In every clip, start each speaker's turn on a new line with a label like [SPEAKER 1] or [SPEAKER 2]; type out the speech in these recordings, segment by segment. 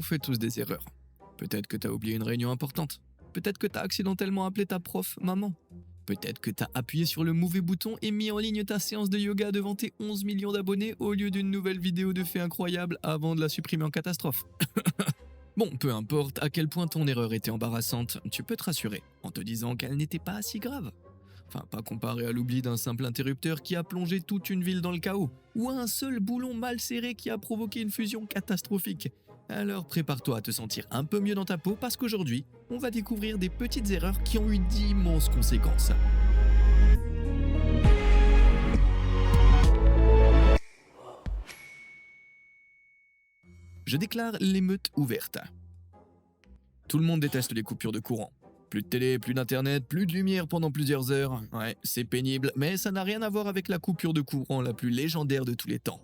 [SPEAKER 1] fait tous des erreurs. Peut-être que t'as oublié une réunion importante. Peut-être que t'as accidentellement appelé ta prof maman. Peut-être que t'as appuyé sur le mauvais bouton et mis en ligne ta séance de yoga devant tes 11 millions d'abonnés au lieu d'une nouvelle vidéo de faits incroyables avant de la supprimer en catastrophe. Bon, peu importe à quel point ton erreur était embarrassante, tu peux te rassurer en te disant qu'elle n'était pas si grave. Enfin, pas comparé à l'oubli d'un simple interrupteur qui a plongé toute une ville dans le chaos, ou à un seul boulon mal serré qui a provoqué une fusion catastrophique. Alors prépare-toi à te sentir un peu mieux dans ta peau parce qu'aujourd'hui, on va découvrir des petites erreurs qui ont eu d'immenses conséquences. Je déclare l'émeute ouverte. Tout le monde déteste les coupures de courant. Plus de télé, plus d'internet, plus de lumière pendant plusieurs heures. Ouais, c'est pénible, mais ça n'a rien à voir avec la coupure de courant la plus légendaire de tous les temps.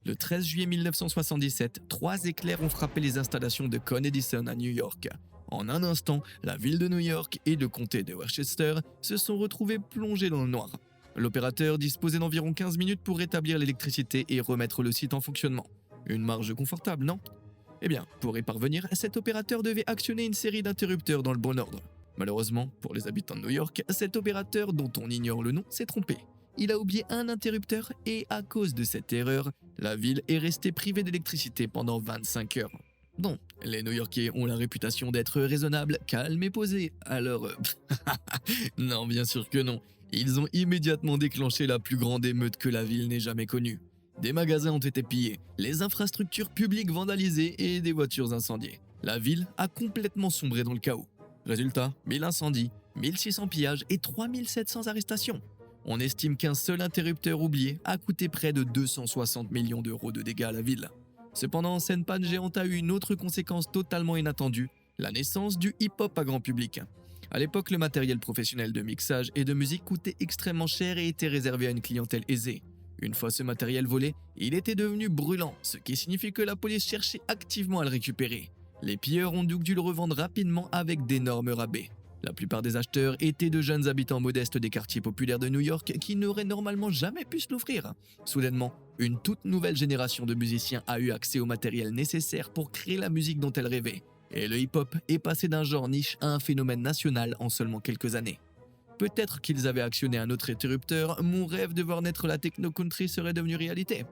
[SPEAKER 1] Le 13 juillet 1977, 3 éclairs ont frappé les installations de Con Edison à New York. En un instant, la ville de New York et le comté de Westchester se sont retrouvés plongés dans le noir. L'opérateur disposait d'environ 15 minutes pour rétablir l'électricité et remettre le site en fonctionnement. Une marge confortable, non ? Eh bien, pour y parvenir, cet opérateur devait actionner une série d'interrupteurs dans le bon ordre. Malheureusement, pour les habitants de New York, cet opérateur, dont on ignore le nom, s'est trompé. Il a oublié un interrupteur et à cause de cette erreur, la ville est restée privée d'électricité pendant 25 heures. Bon, les New-Yorkais ont la réputation d'être raisonnables, calmes et posés, alors... non, bien sûr que non. Ils ont immédiatement déclenché la plus grande émeute que la ville n'ait jamais connue. Des magasins ont été pillés, les infrastructures publiques vandalisées et des voitures incendiées. La ville a complètement sombré dans le chaos. Résultat, 1000 incendies, 1600 pillages et 3700 arrestations. On estime qu'un seul interrupteur oublié a coûté près de 260 millions d'euros de dégâts à la ville. Cependant, cette panne géante a eu une autre conséquence totalement inattendue, la naissance du hip-hop à grand public. À l'époque, le matériel professionnel de mixage et de musique coûtait extrêmement cher et était réservé à une clientèle aisée. Une fois ce matériel volé, il était devenu brûlant, ce qui signifie que la police cherchait activement à le récupérer. Les pilleurs ont donc dû le revendre rapidement avec d'énormes rabais. La plupart des acheteurs étaient de jeunes habitants modestes des quartiers populaires de New York qui n'auraient normalement jamais pu se l'offrir. Soudainement, une toute nouvelle génération de musiciens a eu accès au matériel nécessaire pour créer la musique dont elle rêvait. Et le hip-hop est passé d'un genre niche à un phénomène national en seulement quelques années. Peut-être qu'ils avaient actionné un autre interrupteur, mon rêve de voir naître la techno-country serait devenu réalité.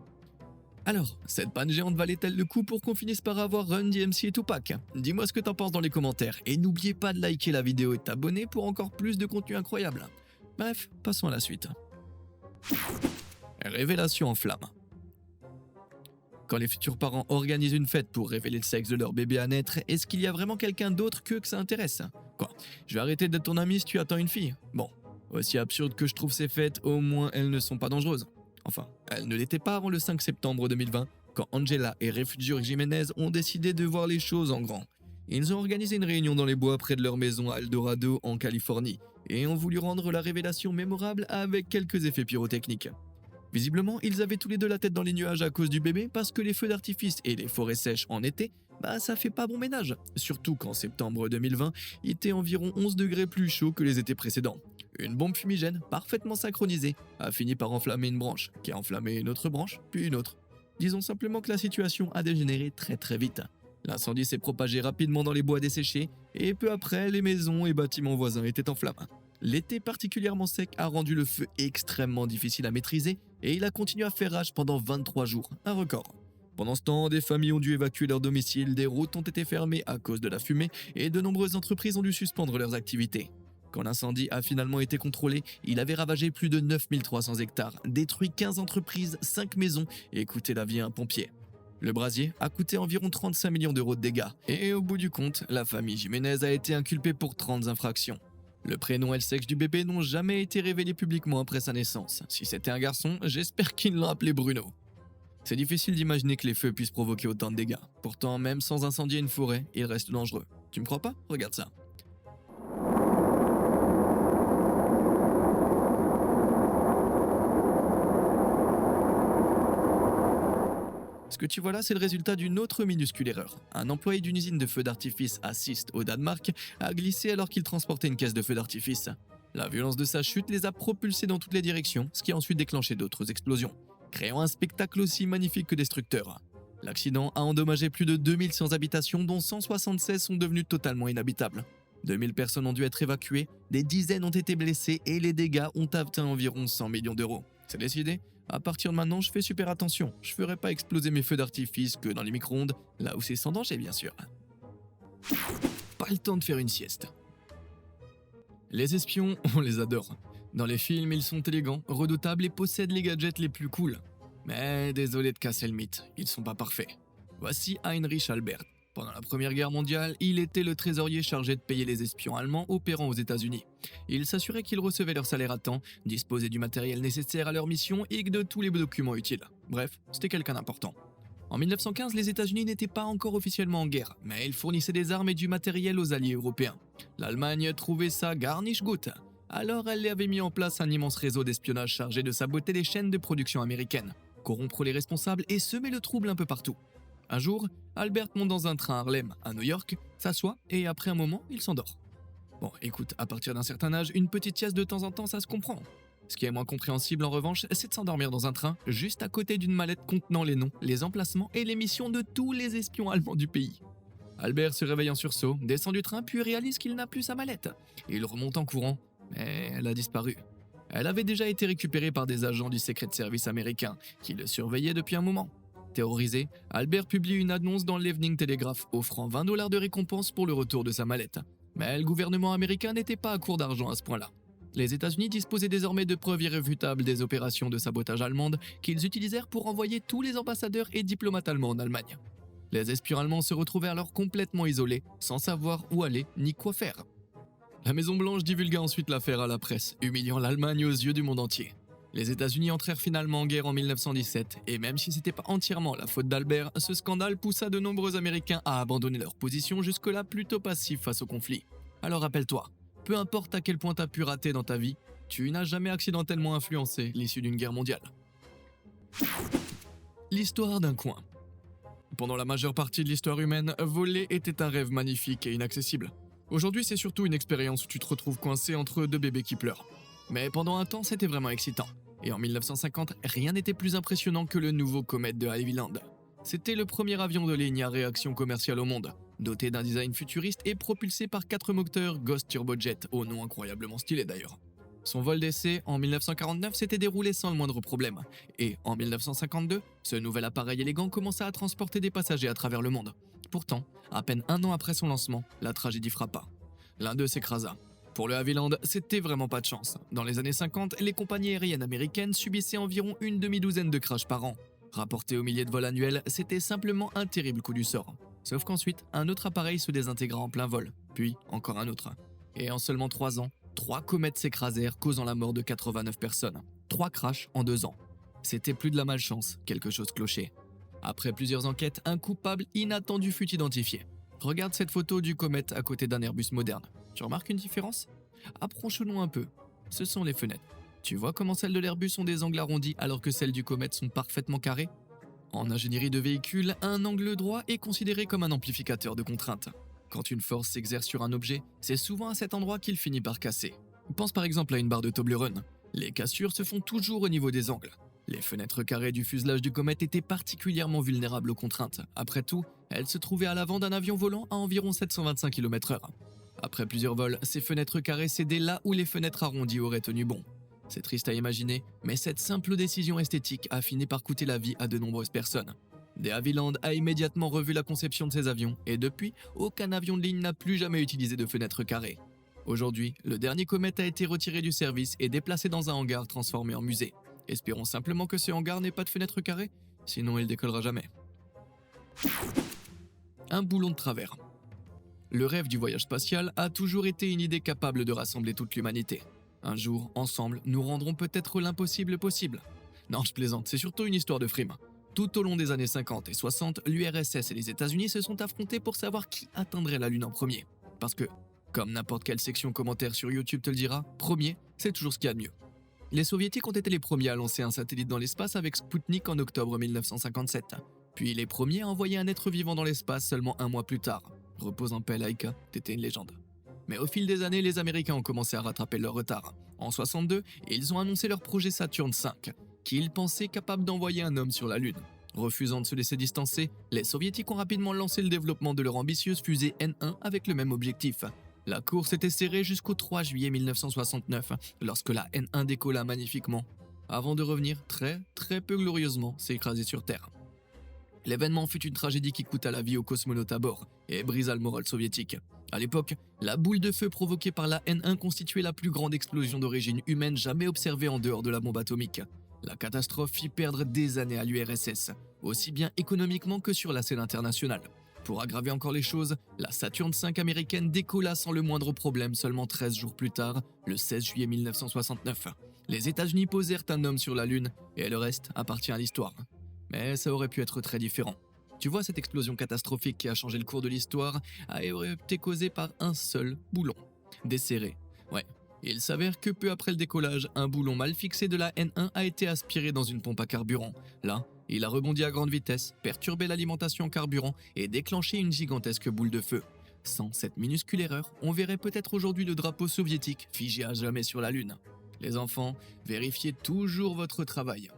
[SPEAKER 1] Alors, cette panne géante valait-elle le coup pour qu'on finisse par avoir Run DMC et Tupac ? Dis-moi ce que t'en penses dans les commentaires, et n'oubliez pas de liker la vidéo et de t'abonner pour encore plus de contenu incroyable. Bref, passons à la suite. Révélation en flammes. Quand les futurs parents organisent une fête pour révéler le sexe de leur bébé à naître, est-ce qu'il y a vraiment quelqu'un d'autre qu'eux que ça intéresse ? Quoi ? Je vais arrêter d'être ton ami si tu attends une fille ? Bon, aussi absurde que je trouve ces fêtes, au moins elles ne sont pas dangereuses. Enfin, elles ne l'étaient pas avant le 5 septembre 2020, quand Angela et Refugio Jiménez ont décidé de voir les choses en grand. Ils ont organisé une réunion dans les bois près de leur maison à Eldorado, en Californie, et ont voulu rendre la révélation mémorable avec quelques effets pyrotechniques. Visiblement, ils avaient tous les deux la tête dans les nuages à cause du bébé parce que les feux d'artifice et les forêts sèches en été, ça fait pas bon ménage. Surtout qu'en septembre 2020, il était environ 11 degrés plus chaud que les étés précédents. Une bombe fumigène, parfaitement synchronisée, a fini par enflammer une branche, qui a enflammé une autre branche, puis une autre. Disons simplement que la situation a dégénéré très très vite. L'incendie s'est propagé rapidement dans les bois desséchés, et peu après, les maisons et bâtiments voisins étaient en flammes. L'été particulièrement sec a rendu le feu extrêmement difficile à maîtriser, et il a continué à faire rage pendant 23 jours, un record. Pendant ce temps, des familles ont dû évacuer leur domicile, des routes ont été fermées à cause de la fumée, et de nombreuses entreprises ont dû suspendre leurs activités. Quand l'incendie a finalement été contrôlé, il avait ravagé plus de 9300 hectares, détruit 15 entreprises, 5 maisons et coûté la vie à un pompier. Le brasier a coûté environ 35 millions d'euros de dégâts, et au bout du compte, la famille Jiménez a été inculpée pour 30 infractions. Le prénom et le sexe du bébé n'ont jamais été révélés publiquement après sa naissance. Si c'était un garçon, j'espère qu'ils l'ont appelé Bruno. C'est difficile d'imaginer que les feux puissent provoquer autant de dégâts. Pourtant, même sans incendier une forêt, ils restent dangereux. Tu me crois pas ? Regarde ça. Ce que tu vois là, c'est le résultat d'une autre minuscule erreur. Un employé d'une usine de feux d'artifice à Sist au Danemark a glissé alors qu'il transportait une caisse de feux d'artifice. La violence de sa chute les a propulsés dans toutes les directions, ce qui a ensuite déclenché d'autres explosions, créant un spectacle aussi magnifique que destructeur. L'accident a endommagé plus de 2100 habitations dont 176 sont devenues totalement inhabitables. 2000 personnes ont dû être évacuées, des dizaines ont été blessées et les dégâts ont atteint environ 100 millions d'euros. C'est décidé? À partir de maintenant, je fais super attention. Je ferai pas exploser mes feux d'artifice que dans les micro-ondes, là où c'est sans danger bien sûr. Pas le temps de faire une sieste. Les espions, on les adore. Dans les films, ils sont élégants, redoutables et possèdent les gadgets les plus cools. Mais désolé de casser le mythe, ils sont pas parfaits. Voici Heinrich Albert. Pendant la Première Guerre mondiale, il était le trésorier chargé de payer les espions allemands opérant aux États-Unis. Il s'assurait qu'ils recevaient leur salaire à temps, disposaient du matériel nécessaire à leur mission et de tous les documents utiles. Bref, c'était quelqu'un d'important. En 1915, les États-Unis n'étaient pas encore officiellement en guerre, mais ils fournissaient des armes et du matériel aux alliés européens. L'Allemagne trouvait ça garnish gut. Alors elle avait mis en place un immense réseau d'espionnage chargé de saboter les chaînes de production américaines, corrompre les responsables et semer le trouble un peu partout. Un jour, Albert monte dans un train à Harlem, à New York, s'assoit et après un moment, il s'endort. Bon, écoute, à partir d'un certain âge, une petite sieste de temps en temps, ça se comprend. Ce qui est moins compréhensible en revanche, c'est de s'endormir dans un train, juste à côté d'une mallette contenant les noms, les emplacements et les missions de tous les espions allemands du pays. Albert se réveille en sursaut, descend du train puis réalise qu'il n'a plus sa mallette. Il remonte en courant, mais elle a disparu. Elle avait déjà été récupérée par des agents du Secret Service américain, qui le surveillaient depuis un moment. Terrorisé, Albert publie une annonce dans l'Evening Telegraph offrant $20 de récompense pour le retour de sa mallette. Mais le gouvernement américain n'était pas à court d'argent à ce point-là. Les États-Unis disposaient désormais de preuves irréfutables des opérations de sabotage allemandes qu'ils utilisèrent pour envoyer tous les ambassadeurs et diplomates allemands en Allemagne. Les espions allemands se retrouvaient alors complètement isolés, sans savoir où aller ni quoi faire. La Maison-Blanche divulgua ensuite l'affaire à la presse, humiliant l'Allemagne aux yeux du monde entier. Les États-Unis entrèrent finalement en guerre en 1917, et même si c'était pas entièrement la faute d'Albert, ce scandale poussa de nombreux Américains à abandonner leur position jusque-là plutôt passifs face au conflit. Alors rappelle-toi, peu importe à quel point t'as pu rater dans ta vie, tu n'as jamais accidentellement influencé l'issue d'une guerre mondiale. L'histoire d'un coin. Pendant la majeure partie de l'histoire humaine, voler était un rêve magnifique et inaccessible. Aujourd'hui, c'est surtout une expérience où tu te retrouves coincé entre deux bébés qui pleurent. Mais pendant un temps, c'était vraiment excitant. Et en 1950, rien n'était plus impressionnant que le nouveau Comet de Havilland. C'était le premier avion de ligne à réaction commerciale au monde, doté d'un design futuriste et propulsé par 4 moteurs Ghost Turbojet, au nom incroyablement stylé d'ailleurs. Son vol d'essai en 1949 s'était déroulé sans le moindre problème, et en 1952, ce nouvel appareil élégant commença à transporter des passagers à travers le monde. Pourtant, à peine un an après son lancement, la tragédie frappa. L'un d'eux s'écrasa. Pour le Havilland, c'était vraiment pas de chance. Dans les années 50, les compagnies aériennes américaines subissaient environ une demi-douzaine de crashs par an. Rapporté aux milliers de vols annuels, c'était simplement un terrible coup du sort. Sauf qu'ensuite, un autre appareil se désintégra en plein vol, puis encore un autre. Et en seulement 3 ans, 3 comètes s'écrasèrent, causant la mort de 89 personnes. 3 crashs en 2 ans. C'était plus de la malchance, quelque chose clochait. Après plusieurs enquêtes, un coupable inattendu fut identifié. Regarde cette photo du comète à côté d'un Airbus moderne. Tu remarques une différence? Approchons-nous un peu. Ce sont les fenêtres. Tu vois comment celles de l'Airbus ont des angles arrondis alors que celles du comète sont parfaitement carrées? En ingénierie de véhicule, un angle droit est considéré comme un amplificateur de contrainte. Quand une force s'exerce sur un objet, c'est souvent à cet endroit qu'il finit par casser. Pense par exemple à une barre de Toblerone. Les cassures se font toujours au niveau des angles. Les fenêtres carrées du fuselage du comète étaient particulièrement vulnérables aux contraintes. Après tout, elles se trouvaient à l'avant d'un avion volant à environ 725 km/h. Après plusieurs vols, ces fenêtres carrées cédaient là où les fenêtres arrondies auraient tenu bon. C'est triste à imaginer, mais cette simple décision esthétique a fini par coûter la vie à de nombreuses personnes. De Havilland a immédiatement revu la conception de ses avions, et depuis, aucun avion de ligne n'a plus jamais utilisé de fenêtres carrées. Aujourd'hui, le dernier comète a été retiré du service et déplacé dans un hangar transformé en musée. Espérons simplement que ce hangar n'ait pas de fenêtres carrées, sinon il décollera jamais. Un boulon de travers. Le rêve du voyage spatial a toujours été une idée capable de rassembler toute l'humanité. Un jour, ensemble, nous rendrons peut-être l'impossible possible. Non, je plaisante, c'est surtout une histoire de frime. Tout au long des années 50 et 60, l'URSS et les États-Unis se sont affrontés pour savoir qui atteindrait la Lune en premier. Parce que, comme n'importe quelle section commentaire sur YouTube te le dira, premier, c'est toujours ce qu'il y a de mieux. Les Soviétiques ont été les premiers à lancer un satellite dans l'espace avec Sputnik en octobre 1957. Puis les premiers à envoyer un être vivant dans l'espace seulement un mois plus tard. Repose en paix Laika, t'étais une légende. Mais au fil des années, les Américains ont commencé à rattraper leur retard. En 62, ils ont annoncé leur projet Saturn V, qu'ils pensaient capable d'envoyer un homme sur la Lune. Refusant de se laisser distancer, les soviétiques ont rapidement lancé le développement de leur ambitieuse fusée N1 avec le même objectif. La course était serrée jusqu'au 3 juillet 1969, lorsque la N1 décolla magnifiquement, avant de revenir très peu glorieusement s'écraser sur Terre. L'événement fut une tragédie qui coûta la vie aux cosmonautes à bord et brisa le moral soviétique. À l'époque, la boule de feu provoquée par la N1 constituait la plus grande explosion d'origine humaine jamais observée en dehors de la bombe atomique. La catastrophe fit perdre des années à l'URSS, aussi bien économiquement que sur la scène internationale. Pour aggraver encore les choses, la Saturn V américaine décolla sans le moindre problème seulement 13 jours plus tard, le 16 juillet 1969. Les États-Unis posèrent un homme sur la Lune et le reste appartient à l'histoire. Mais ça aurait pu être très différent. Tu vois, cette explosion catastrophique qui a changé le cours de l'histoire aurait été causée par un seul boulon, desserré. Ouais, il s'avère que peu après le décollage, un boulon mal fixé de la N1 a été aspiré dans une pompe à carburant. Là, il a rebondi à grande vitesse, perturbé l'alimentation en carburant et déclenché une gigantesque boule de feu. Sans cette minuscule erreur, on verrait peut-être aujourd'hui le drapeau soviétique figé à jamais sur la Lune. Les enfants, vérifiez toujours votre travail.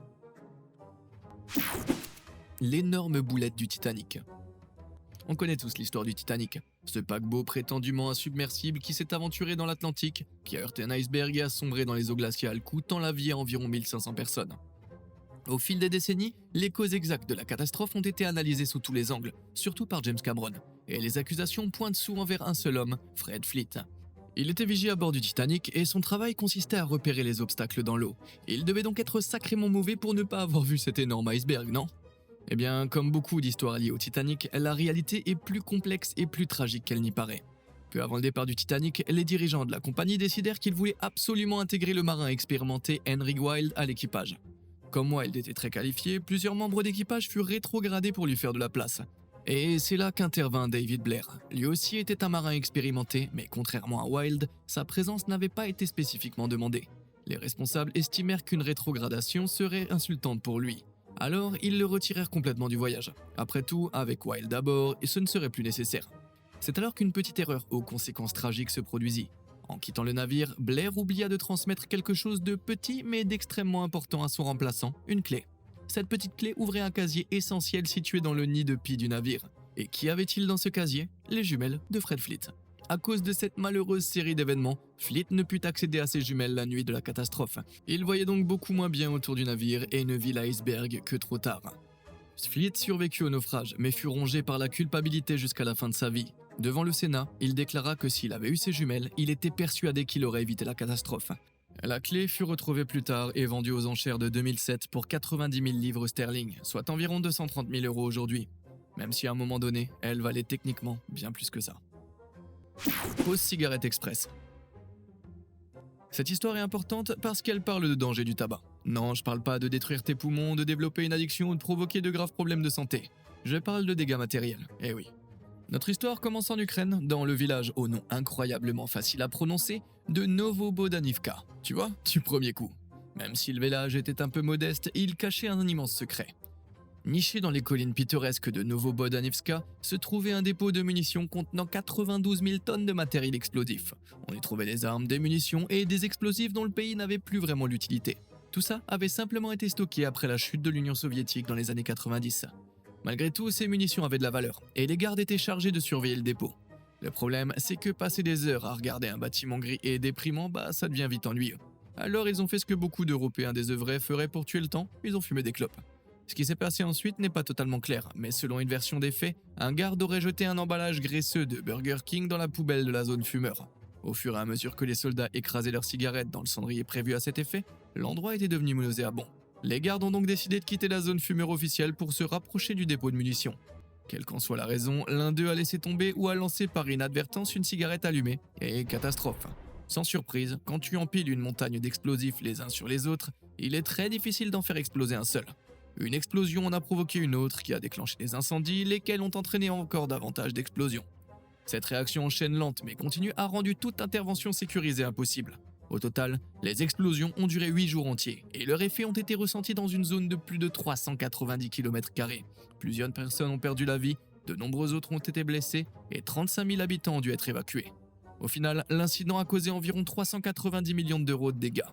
[SPEAKER 1] L'énorme boulette du Titanic. On connaît tous l'histoire du Titanic, ce paquebot prétendument insubmersible qui s'est aventuré dans l'Atlantique, qui a heurté un iceberg et a sombré dans les eaux glaciales, coûtant la vie à environ 1500 personnes. Au fil des décennies, les causes exactes de la catastrophe ont été analysées sous tous les angles, surtout par James Cameron, et les accusations pointent souvent vers un seul homme, Fred Fleet. Il était vigié à bord du Titanic et son travail consistait à repérer les obstacles dans l'eau. Il devait donc être sacrément mauvais pour ne pas avoir vu cet énorme iceberg, non ? Eh bien, comme beaucoup d'histoires liées au Titanic, la réalité est plus complexe et plus tragique qu'elle n'y paraît. Peu avant le départ du Titanic, les dirigeants de la compagnie décidèrent qu'ils voulaient absolument intégrer le marin expérimenté Henry Wilde à l'équipage. Comme Wilde était très qualifié, plusieurs membres d'équipage furent rétrogradés pour lui faire de la place. Et c'est là qu'intervint David Blair. Lui aussi était un marin expérimenté, mais contrairement à Wilde, sa présence n'avait pas été spécifiquement demandée. Les responsables estimèrent qu'une rétrogradation serait insultante pour lui. Alors, ils le retirèrent complètement du voyage. Après tout, avec Wilde à bord, ce ne serait plus nécessaire. C'est alors qu'une petite erreur aux conséquences tragiques se produisit. En quittant le navire, Blair oublia de transmettre quelque chose de petit mais d'extrêmement important à son remplaçant, une clé. Cette petite clé ouvrait un casier essentiel situé dans le nid de pie du navire. Et qu'y avait-il dans ce casier ? Les jumelles de Fred Fleet. À cause de cette malheureuse série d'événements, Fleet ne put accéder à ses jumelles la nuit de la catastrophe. Il voyait donc beaucoup moins bien autour du navire et ne vit l'iceberg que trop tard. Fleet survécut au naufrage, mais fut rongé par la culpabilité jusqu'à la fin de sa vie. Devant le Sénat, il déclara que s'il avait eu ses jumelles, il était persuadé qu'il aurait évité la catastrophe. La clé fut retrouvée plus tard et vendue aux enchères de 2007 pour 90 000 livres sterling, soit environ 230 000 € aujourd'hui. Même si à un moment donné, elle valait techniquement bien plus que ça. Pause cigarette express. Cette histoire est importante parce qu'elle parle de danger du tabac. Non, je parle pas de détruire tes poumons, de développer une addiction ou de provoquer de graves problèmes de santé. Je parle de dégâts matériels, eh oui. Notre histoire commence en Ukraine, dans le village au nom incroyablement facile à prononcer de Novobodanivka. Tu vois, du premier coup. Même si le village était un peu modeste, il cachait un immense secret. Niché dans les collines pittoresques de Novobodanivka, se trouvait un dépôt de munitions contenant 92 000 tonnes de matériel explosif. On y trouvait des armes, des munitions et des explosifs dont le pays n'avait plus vraiment l'utilité. Tout ça avait simplement été stocké après la chute de l'Union soviétique dans les années 90. Malgré tout, ces munitions avaient de la valeur, et les gardes étaient chargés de surveiller le dépôt. Le problème, c'est que passer des heures à regarder un bâtiment gris et déprimant, ça devient vite ennuyeux. Alors ils ont fait ce que beaucoup d'Européens désœuvrés feraient pour tuer le temps, ils ont fumé des clopes. Ce qui s'est passé ensuite n'est pas totalement clair, mais selon une version des faits, un garde aurait jeté un emballage graisseux de Burger King dans la poubelle de la zone fumeur. Au fur et à mesure que les soldats écrasaient leurs cigarettes dans le cendrier prévu à cet effet, l'endroit était devenu nauséabond. Les gardes ont donc décidé de quitter la zone fumeur officielle pour se rapprocher du dépôt de munitions. Quelle qu'en soit la raison, l'un d'eux a laissé tomber ou a lancé par inadvertance une cigarette allumée, et catastrophe. Sans surprise, quand tu empiles une montagne d'explosifs les uns sur les autres, il est très difficile d'en faire exploser un seul. Une explosion en a provoqué une autre qui a déclenché des incendies, lesquels ont entraîné encore davantage d'explosions. Cette réaction en chaîne lente mais continue a rendu toute intervention sécurisée impossible. Au total, les explosions ont duré 8 jours entiers et leurs effets ont été ressentis dans une zone de plus de 390 km². Plusieurs personnes ont perdu la vie, de nombreux autres ont été blessés et 35 000 habitants ont dû être évacués. Au final, l'incident a causé environ 390 millions d'euros de dégâts.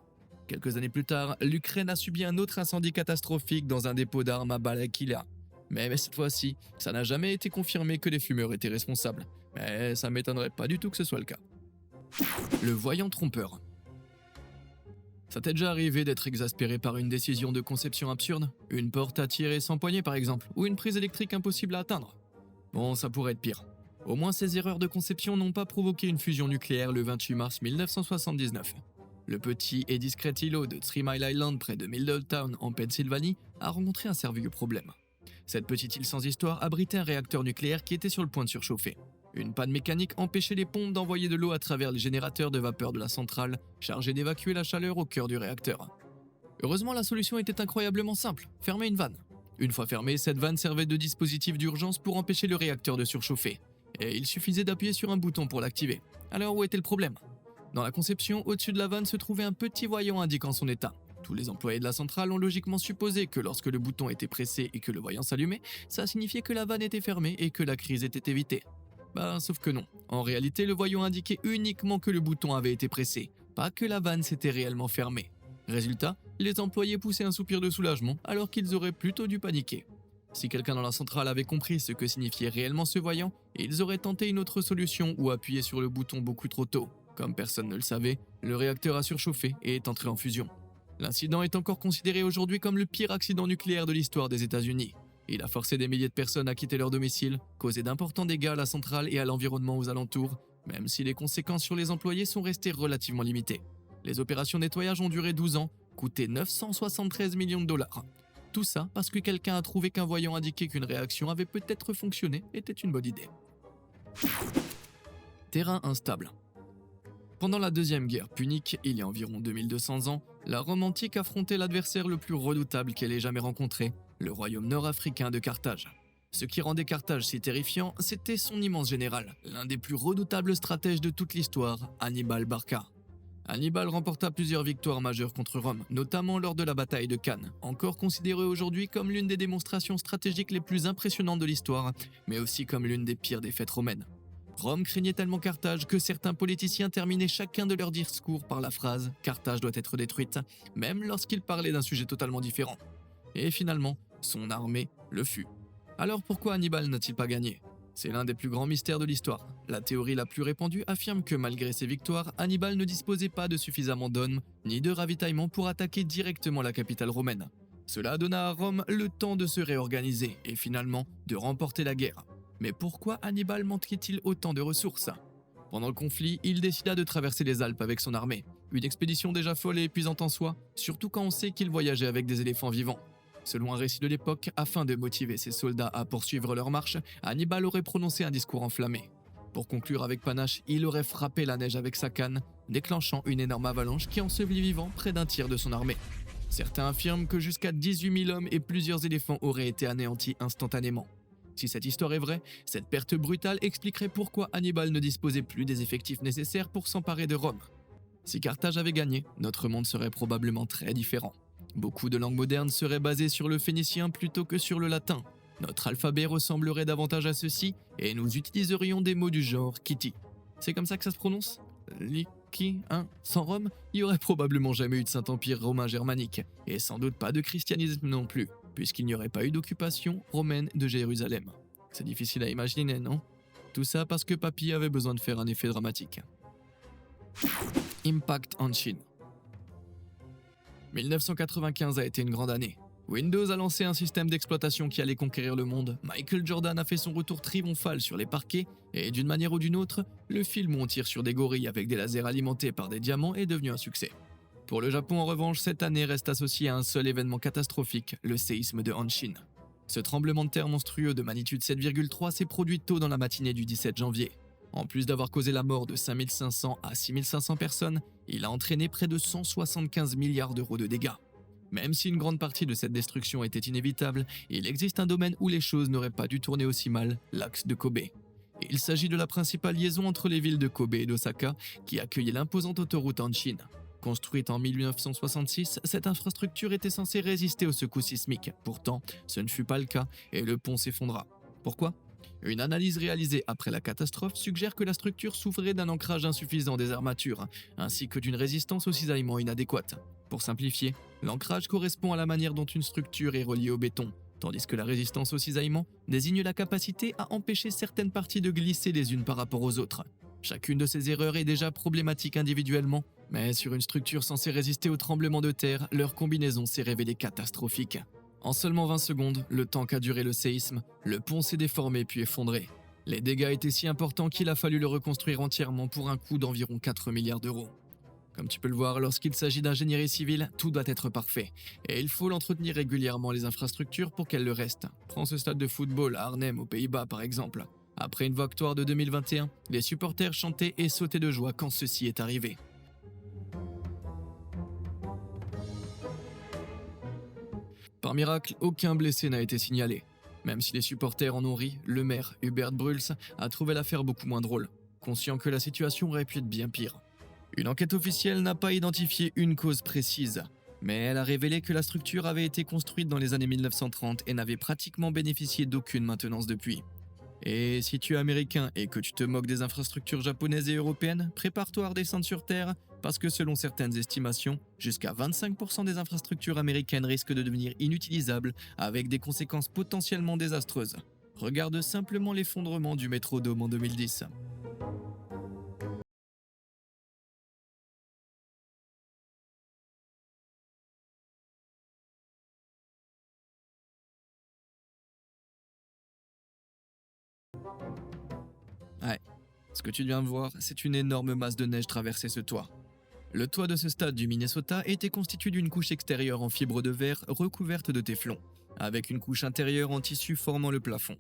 [SPEAKER 1] Quelques années plus tard, l'Ukraine a subi un autre incendie catastrophique dans un dépôt d'armes à Balaklava. Mais cette fois-ci, ça n'a jamais été confirmé que les fumeurs étaient responsables. Mais ça m'étonnerait pas du tout que ce soit le cas. Le voyant trompeur. Ça t'est déjà arrivé d'être exaspéré par une décision de conception absurde? Une porte à tirer sans poignée par exemple, ou une prise électrique impossible à atteindre? Bon, ça pourrait être pire. Au moins ces erreurs de conception n'ont pas provoqué une fusion nucléaire le 28 mars 1979. Le petit et discret îlot de 3 Mile Island près de Middletown en Pennsylvanie a rencontré un sérieux problème. Cette petite île sans histoire abritait un réacteur nucléaire qui était sur le point de surchauffer. Une panne mécanique empêchait les pompes d'envoyer de l'eau à travers les générateurs de vapeur de la centrale, chargés d'évacuer la chaleur au cœur du réacteur. Heureusement, la solution était incroyablement simple, fermer une vanne. Une fois fermée, cette vanne servait de dispositif d'urgence pour empêcher le réacteur de surchauffer. Et il suffisait d'appuyer sur un bouton pour l'activer. Alors où était le problème? Dans la conception, au-dessus de la vanne se trouvait un petit voyant indiquant son état. Tous les employés de la centrale ont logiquement supposé que lorsque le bouton était pressé et que le voyant s'allumait, ça signifiait que la vanne était fermée et que la crise était évitée. Sauf que non. En réalité, le voyant indiquait uniquement que le bouton avait été pressé, pas que la vanne s'était réellement fermée. Résultat, les employés poussaient un soupir de soulagement alors qu'ils auraient plutôt dû paniquer. Si quelqu'un dans la centrale avait compris ce que signifiait réellement ce voyant, ils auraient tenté une autre solution ou appuyé sur le bouton beaucoup trop tôt. Comme personne ne le savait, le réacteur a surchauffé et est entré en fusion. L'incident est encore considéré aujourd'hui comme le pire accident nucléaire de l'histoire des États-Unis. Il a forcé des milliers de personnes à quitter leur domicile, causé d'importants dégâts à la centrale et à l'environnement aux alentours, même si les conséquences sur les employés sont restées relativement limitées. Les opérations de nettoyage ont duré 12 ans, coûté 973 millions de dollars. Tout ça parce que quelqu'un a trouvé qu'un voyant indiqué qu'une réaction avait peut-être fonctionné était une bonne idée. Terrain instable. Pendant la Deuxième Guerre punique, il y a environ 2200 ans, la Rome antique affrontait l'adversaire le plus redoutable qu'elle ait jamais rencontré, le royaume nord-africain de Carthage. Ce qui rendait Carthage si terrifiant, c'était son immense général, l'un des plus redoutables stratèges de toute l'histoire, Hannibal Barca. Hannibal remporta plusieurs victoires majeures contre Rome, notamment lors de la bataille de Cannes, encore considérée aujourd'hui comme l'une des démonstrations stratégiques les plus impressionnantes de l'histoire, mais aussi comme l'une des pires défaites romaines. Rome craignait tellement Carthage que certains politiciens terminaient chacun de leurs discours par la phrase « Carthage doit être détruite », même lorsqu'ils parlaient d'un sujet totalement différent. Et finalement, son armée le fut. Alors pourquoi Hannibal n'a-t-il pas gagné? C'est l'un des plus grands mystères de l'histoire. La théorie la plus répandue affirme que malgré ses victoires, Hannibal ne disposait pas de suffisamment d'hommes ni de ravitaillement pour attaquer directement la capitale romaine. Cela donna à Rome le temps de se réorganiser et finalement de remporter la guerre. Mais pourquoi Hannibal manquait-il autant de ressources? Pendant le conflit, il décida de traverser les Alpes avec son armée. Une expédition déjà folle et épuisante en soi, surtout quand on sait qu'il voyageait avec des éléphants vivants. Selon un récit de l'époque, afin de motiver ses soldats à poursuivre leur marche, Hannibal aurait prononcé un discours enflammé. Pour conclure avec panache, il aurait frappé la neige avec sa canne, déclenchant une énorme avalanche qui ensevelit vivant près d'un tiers de son armée. Certains affirment que jusqu'à 18 000 hommes et plusieurs éléphants auraient été anéantis instantanément. Si cette histoire est vraie, cette perte brutale expliquerait pourquoi Hannibal ne disposait plus des effectifs nécessaires pour s'emparer de Rome. Si Carthage avait gagné, notre monde serait probablement très différent. Beaucoup de langues modernes seraient basées sur le phénicien plutôt que sur le latin. Notre alphabet ressemblerait davantage à ceci et nous utiliserions des mots du genre Kitty. C'est comme ça que ça se prononce? Liki, hein? Sans Rome, il n'y aurait probablement jamais eu de Saint-Empire romain germanique, et sans doute pas de christianisme non plus, puisqu'il n'y aurait pas eu d'occupation romaine de Jérusalem. C'est difficile à imaginer, non? Tout ça parce que Papy avait besoin de faire un effet dramatique. Impact en Chine. 1995 a été une grande année. Windows a lancé un système d'exploitation qui allait conquérir le monde, Michael Jordan a fait son retour triomphal sur les parquets, et d'une manière ou d'une autre, le film où on tire sur des gorilles avec des lasers alimentés par des diamants est devenu un succès. Pour le Japon en revanche, cette année reste associée à un seul événement catastrophique, le séisme de Hanshin. Ce tremblement de terre monstrueux de magnitude 7,3 s'est produit tôt dans la matinée du 17 janvier. En plus d'avoir causé la mort de 5500 à 6500 personnes, il a entraîné près de 175 milliards d'euros de dégâts. Même si une grande partie de cette destruction était inévitable, il existe un domaine où les choses n'auraient pas dû tourner aussi mal, l'axe de Kobe. Il s'agit de la principale liaison entre les villes de Kobe et d'Osaka, qui accueillait l'imposante autoroute Hanshin. Construite en 1966, cette infrastructure était censée résister aux secousses sismiques. Pourtant, ce ne fut pas le cas et le pont s'effondra. Pourquoi? Une analyse réalisée après la catastrophe suggère que la structure souffrait d'un ancrage insuffisant des armatures, ainsi que d'une résistance aux cisaillements inadéquate. Pour simplifier, l'ancrage correspond à la manière dont une structure est reliée au béton, tandis que la résistance aux cisaillements désigne la capacité à empêcher certaines parties de glisser les unes par rapport aux autres. Chacune de ces erreurs est déjà problématique individuellement, mais sur une structure censée résister aux tremblements de terre, leur combinaison s'est révélée catastrophique. En seulement 20 secondes, le temps qu'a duré le séisme, le pont s'est déformé puis effondré. Les dégâts étaient si importants qu'il a fallu le reconstruire entièrement pour un coût d'environ 4 milliards d'euros. Comme tu peux le voir, lorsqu'il s'agit d'ingénierie civile, tout doit être parfait. Et il faut l'entretenir régulièrement les infrastructures pour qu'elles le restent. Prends ce stade de football à Arnhem aux Pays-Bas par exemple. Après une victoire de 2021, les supporters chantaient et sautaient de joie quand ceci est arrivé. Par miracle, aucun blessé n'a été signalé. Même si les supporters en ont ri, le maire, Hubert Bruls, a trouvé l'affaire beaucoup moins drôle, conscient que la situation aurait pu être bien pire. Une enquête officielle n'a pas identifié une cause précise, mais elle a révélé que la structure avait été construite dans les années 1930 et n'avait pratiquement bénéficié d'aucune maintenance depuis. Et si tu es américain et que tu te moques des infrastructures japonaises et européennes, prépare-toi à redescendre sur Terre, parce que selon certaines estimations, jusqu'à 25% des infrastructures américaines risquent de devenir inutilisables avec des conséquences potentiellement désastreuses. Regarde simplement l'effondrement du métro Dome en 2010. Ouais, ce que tu viens de voir, c'est une énorme masse de neige traverser ce toit. Le toit de ce stade du Minnesota était constitué d'une couche extérieure en fibre de verre recouverte de téflon, avec une couche intérieure en tissu formant le plafond.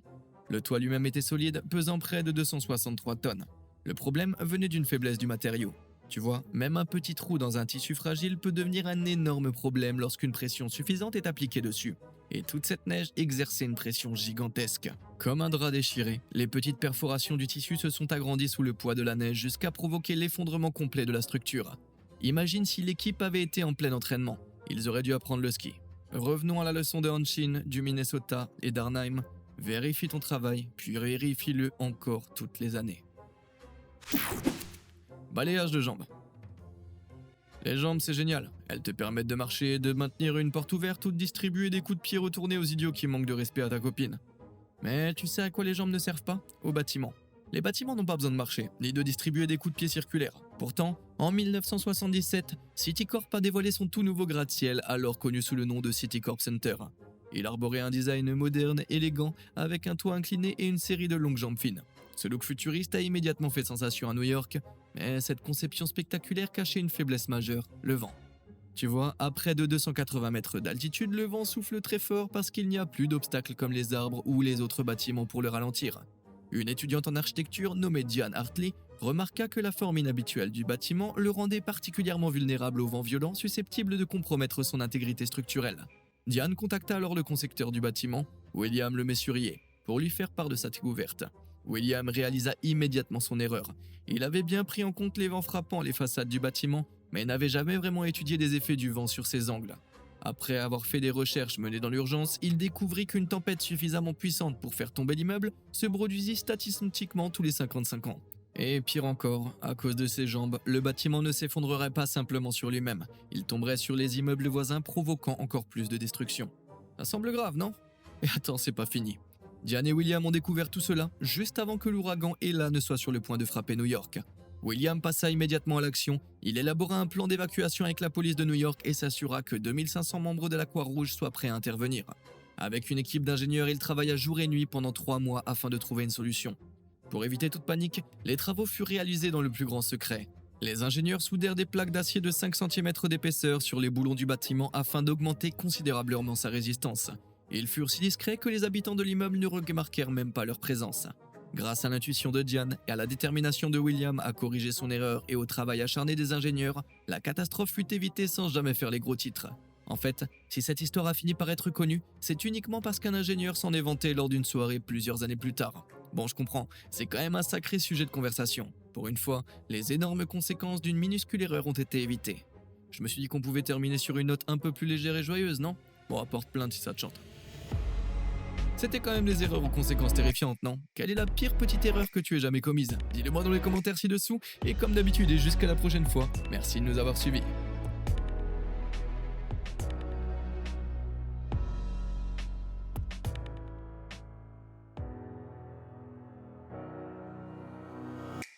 [SPEAKER 1] Le toit lui-même était solide, pesant près de 263 tonnes. Le problème venait d'une faiblesse du matériau. Tu vois, même un petit trou dans un tissu fragile peut devenir un énorme problème lorsqu'une pression suffisante est appliquée dessus. Et toute cette neige exerçait une pression gigantesque. Comme un drap déchiré, les petites perforations du tissu se sont agrandies sous le poids de la neige jusqu'à provoquer l'effondrement complet de la structure. Imagine si l'équipe avait été en plein entraînement. Ils auraient dû apprendre le ski. Revenons à la leçon de Hanshin, du Minnesota et d'Arnhem. Vérifie ton travail, puis vérifie-le encore toutes les années. Balayage de jambes. Les jambes, c'est génial. Elles te permettent de marcher, de maintenir une porte ouverte ou de distribuer des coups de pied retournés aux idiots qui manquent de respect à ta copine. Mais tu sais à quoi les jambes ne servent pas? Aux bâtiments. Les bâtiments n'ont pas besoin de marcher, ni de distribuer des coups de pied circulaires. Pourtant, en 1977, Citicorp a dévoilé son tout nouveau gratte-ciel, alors connu sous le nom de Citicorp Center. Il arborait un design moderne, élégant, avec un toit incliné et une série de longues jambes fines. Ce look futuriste a immédiatement fait sensation à New York, mais cette conception spectaculaire cachait une faiblesse majeure, le vent. Tu vois, à près de 280 mètres d'altitude, le vent souffle très fort parce qu'il n'y a plus d'obstacles comme les arbres ou les autres bâtiments pour le ralentir. Une étudiante en architecture nommée Diane Hartley remarqua que la forme inhabituelle du bâtiment le rendait particulièrement vulnérable au vent violent susceptible de compromettre son intégrité structurelle. Diane contacta alors le concepteur du bâtiment, William Le Messurier, pour lui faire part de sa découverte. William réalisa immédiatement son erreur. Il avait bien pris en compte les vents frappant les façades du bâtiment, mais n'avait jamais vraiment étudié les effets du vent sur ses angles. Après avoir fait des recherches menées dans l'urgence, il découvrit qu'une tempête suffisamment puissante pour faire tomber l'immeuble se produisit statistiquement tous les 55 ans. Et pire encore, à cause de ses jambes, le bâtiment ne s'effondrerait pas simplement sur lui-même, il tomberait sur les immeubles voisins provoquant encore plus de destruction. Ça semble grave, non? Et attends, c'est pas fini. Diane et William ont découvert tout cela juste avant que l'ouragan Ella ne soit sur le point de frapper New York. William passa immédiatement à l'action, il élabora un plan d'évacuation avec la police de New York et s'assura que 2500 membres de la Croix-Rouge soient prêts à intervenir. Avec une équipe d'ingénieurs, il travailla jour et nuit pendant 3 mois afin de trouver une solution. Pour éviter toute panique, les travaux furent réalisés dans le plus grand secret. Les ingénieurs soudèrent des plaques d'acier de 5 cm d'épaisseur sur les boulons du bâtiment afin d'augmenter considérablement sa résistance. Ils furent si discrets que les habitants de l'immeuble ne remarquèrent même pas leur présence. Grâce à l'intuition de Diane et à la détermination de William à corriger son erreur et au travail acharné des ingénieurs, la catastrophe fut évitée sans jamais faire les gros titres. En fait, si cette histoire a fini par être connue, c'est uniquement parce qu'un ingénieur s'en est vanté lors d'une soirée plusieurs années plus tard. Bon, je comprends, c'est quand même un sacré sujet de conversation. Pour une fois, les énormes conséquences d'une minuscule erreur ont été évitées. Je me suis dit qu'on pouvait terminer sur une note un peu plus légère et joyeuse, non? Bon, apporte plainte si ça te chante. C'était quand même des erreurs aux conséquences terrifiantes, non? Quelle est la pire petite erreur que tu aies jamais commise? Dis-le moi dans les commentaires ci-dessous, et comme d'habitude et jusqu'à la prochaine fois, merci de nous avoir suivis.